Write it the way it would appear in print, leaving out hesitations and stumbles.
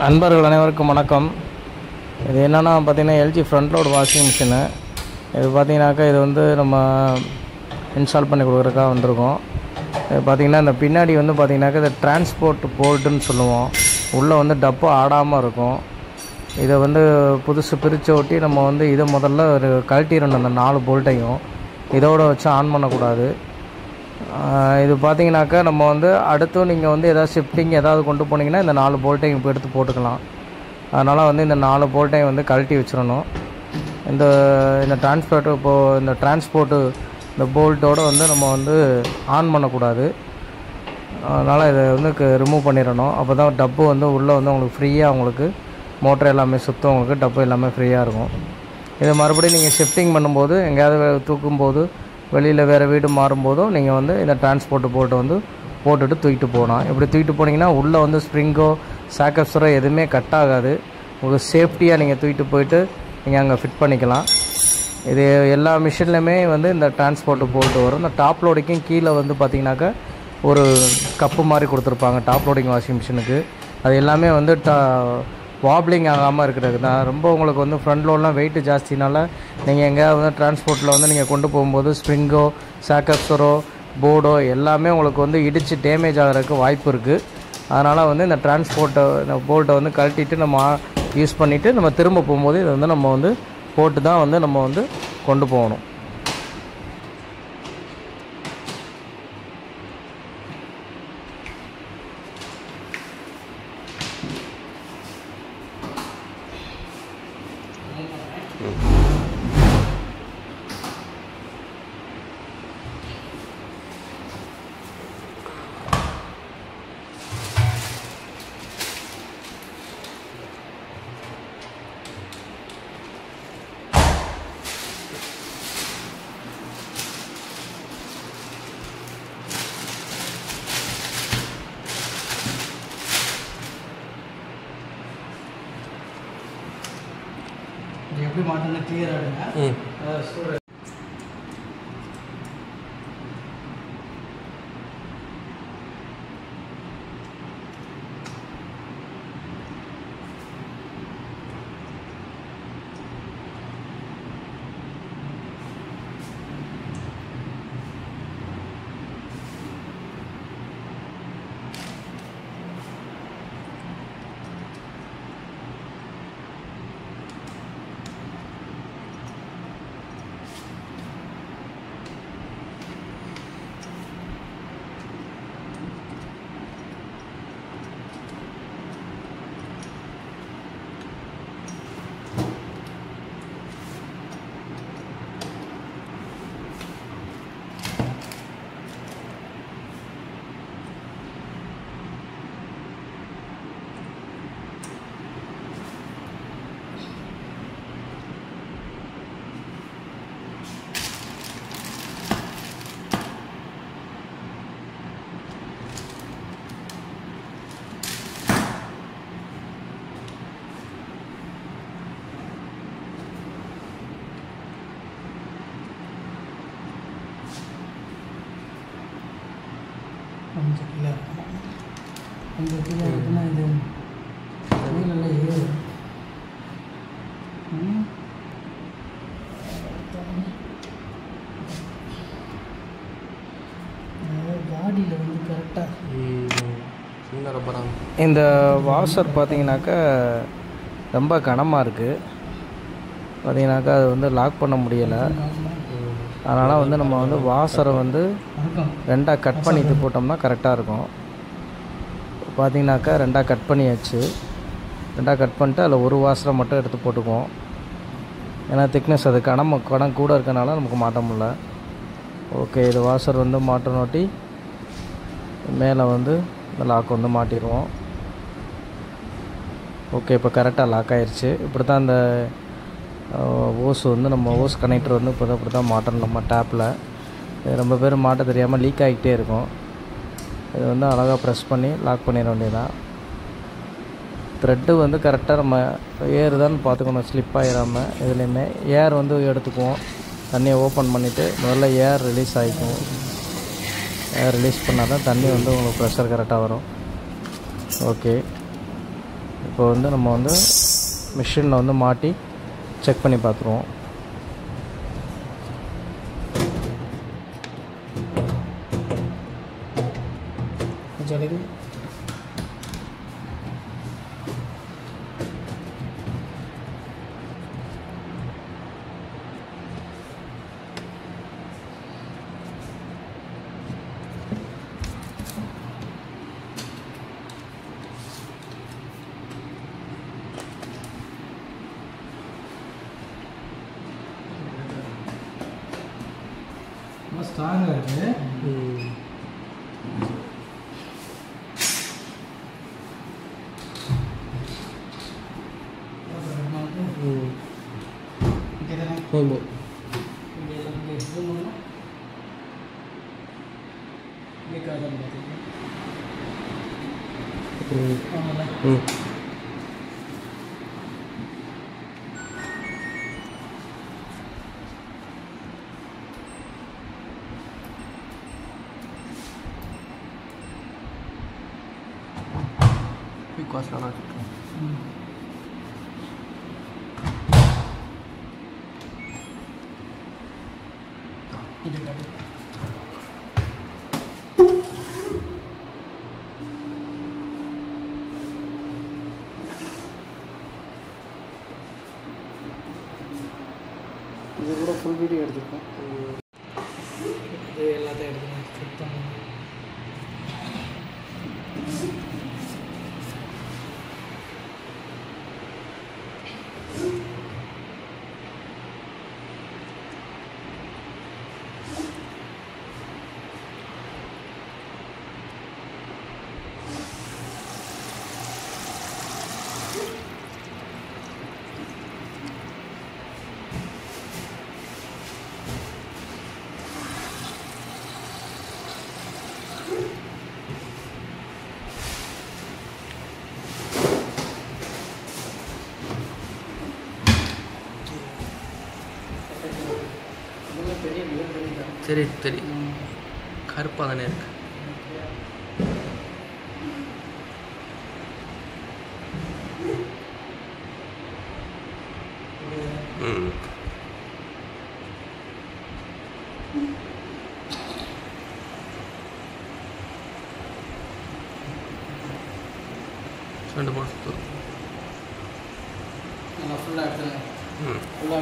நண்பர்கள் அனைவருக்கும் வணக்கம். இது என்னென்னா பார்த்திங்கன்னா LG front load washing machine. இது பார்த்திங்கனாக்கா இது வந்து நம்ம இன்ஸ்டால் பண்ணி கொடுக்குறதுக்காக வந்திருக்கோம். இது பார்த்திங்கன்னா இந்த பின்னாடி வந்து பார்த்திங்கனாக்கா இது டிரான்ஸ்போர்ட் போல்ட்டுன்னு சொல்லுவோம். உள்ளே வந்து டப்பு ஆடாமல் இருக்கும். இதை வந்து புதுசு பிரித்து ஒட்டி நம்ம வந்து இதை முதல்ல ஒரு கழட்டிடணும். அந்த 4 போல்ட்டையும் இதோடு வச்சு ஆன் பண்ணக்கூடாது. இது பார்த்திங்கனாக்கா நம்ம வந்து அடுத்து நீங்கள் வந்து எதாவது ஷிஃப்டிங் ஏதாவது கொண்டு போனீங்கன்னா இந்த 4 போல்ட்டையும் இப்போ எடுத்து போட்டுக்கலாம். அதனால் வந்து இந்த 4 போல்ட்டையும் வந்து கழட்டி வச்சிடணும். இந்த டிரான்ஸ்போர்ட்டு இந்த போல்ட்டோடு வந்து நம்ம வந்து ஆன் பண்ணக்கூடாது. அதனால் இதை வந்து ரிமூவ் பண்ணிடணும். அப்போ தான் டப்பு வந்து உள்ளே வந்து உங்களுக்கு ஃப்ரீயாக உங்களுக்கு மோட்டர் எல்லாமே சுத்தம், உங்களுக்கு டப்பு எல்லாமே ஃப்ரீயாக இருக்கும். இதை மறுபடியும் நீங்கள் ஷிஃப்டிங் பண்ணும்போது எங்கேயாவது தூக்கும்போது வெளியில் வேறு வீடு மாறும்போதும் நீங்கள் வந்து இந்த டிரான்ஸ்போர்ட் போல்ட்டை வந்து போட்டுட்டு தூக்கிட்டு போகலாம். இப்படி தூக்கிட்டு போனீங்கன்னா உள்ளே வந்து ஸ்ப்ரிங்கோ சாக்கப்ஸரோ எதுவுமே கட் ஆகாது. உங்களுக்கு சேஃப்டியாக நீங்கள் தூக்கிட்டு போயிட்டு நீங்கள் அங்கே ஃபிட் பண்ணிக்கலாம். இது எல்லா மிஷின்லையுமே வந்து இந்த டிரான்ஸ்போர்ட் போல்ட்டு வரும். இந்த டாப் லோடிங்கும் கீழே வந்து பார்த்திங்கனாக்கா ஒரு கப்பு மாதிரி கொடுத்துருப்பாங்க டாப் லோடிங் வாஷிங் மிஷினுக்கு. அது எல்லாமே வந்து வாப்ளிங் ஆகாமல் இருக்கிறது தான். ரொம்ப உங்களுக்கு வந்து ஃப்ரண்ட் லோடெலாம் வெயிட்டு ஜாஸ்தினால நீங்கள் எங்கேயாவது வந்து டிரான்ஸ்போர்ட்டில் வந்து நீங்கள் கொண்டு போகும்போது ஸ்ப்ரிங்கோ சாக்கப்ஸரோ போர்டோ எல்லாமே உங்களுக்கு வந்து இடித்து டேமேஜ் ஆகிறதுக்கு வாய்ப்பு இருக்குது. அதனால் வந்து இந்த போல்ட்டை வந்து கழட்டிட்டு நம்ம யூஸ் பண்ணிவிட்டு நம்ம திரும்ப போகும்போது இதை வந்து நம்ம வந்து போட்டு தான் வந்து நம்ம வந்து கொண்டு போகணும். எப்படி மாட்டோம்னா கிளியர் ஆகிடுங்க. கொஞ்சம் கீழே இருக்கும். கொஞ்சம் கீழே இருக்குன்னா இது வெயிலெல்லாம் ஏறும். பாடியில் வந்து கரெக்டாக இந்த வாஷர் பார்த்தீங்கன்னாக்கா ரொம்ப கனமாக இருக்குது. பார்த்தீங்கன்னாக்கா அது வந்து லாக் பண்ண முடியலை. அதனால் வந்து நம்ம வந்து வாஷரை வந்து 2ஆக கட் பண்ணிட்டு போட்டோம்னா கரெக்டாக இருக்கும். பார்த்தீங்கன்னாக்கா 2ஆக கட் பண்ணியாச்சு. 2ஆக கட் பண்ணிட்டு அதில் ஒரு வாஷரை மட்டும் எடுத்து போட்டுக்குவோம். ஏன்னா திக்னஸ் அது கனம் கூட இருக்கனால நமக்கு மாட்ட முடியல. ஓகே, இது வாஷர் வந்து மாட்டனோட்டி மேலே வந்து இந்த லாக் வந்து மாட்டிடுவோம். ஓகே, இப்போ கரெக்டாக லாக் ஆயிடுச்சு. இப்படி தான் இந்த ஓஸ் வந்து நம்ம ஓஸ் கனெக்டர் வந்து இப்படி தான் மாட்டணும் நம்ம டேப்பில். ரொம்ப பேர் மாட்ட தெரியாமல் லீக் ஆகிக்கிட்டே இருக்கும். இது வந்து அழகாக ப்ரெஸ் பண்ணி லாக் பண்ணிட வேண்டியதான். த்ரெட்டு வந்து கரெக்டாக நம்ம ஏறுதான்னு பார்த்துக்கணும், ஸ்லிப் ஆகிடாமல். இதுலேயுமே ஏர் வந்து எடுத்துக்குவோம். தண்ணியை ஓப்பன் பண்ணிவிட்டு முதல்ல ஏர் ரிலீஸ் ஆகிக்கும். ஏர் ரிலீஸ் பண்ணால் தான் தண்ணி வந்து உங்களுக்கு ப்ரெஷர் கரெக்டாக வரும். ஓகே, இப்போ இப்போ வந்து நம்ம வந்து மிஷினில் வந்து மாட்டி செக் பண்ணி பார்த்துருவோம். ஸ்ட்ராங்காக இருக்குது. Kuasa இது கூட ஃபுல் வீடியோ எடுத்துருக்கேன். இது எல்லாத்தையும் எடுத்துக்கேன். தெரியும் கருப்பாக தானே இருக்கு. ரெண்டு மாதத்து ஃபுல்லாக எடுத்துருங்க. ஃபுல்லாக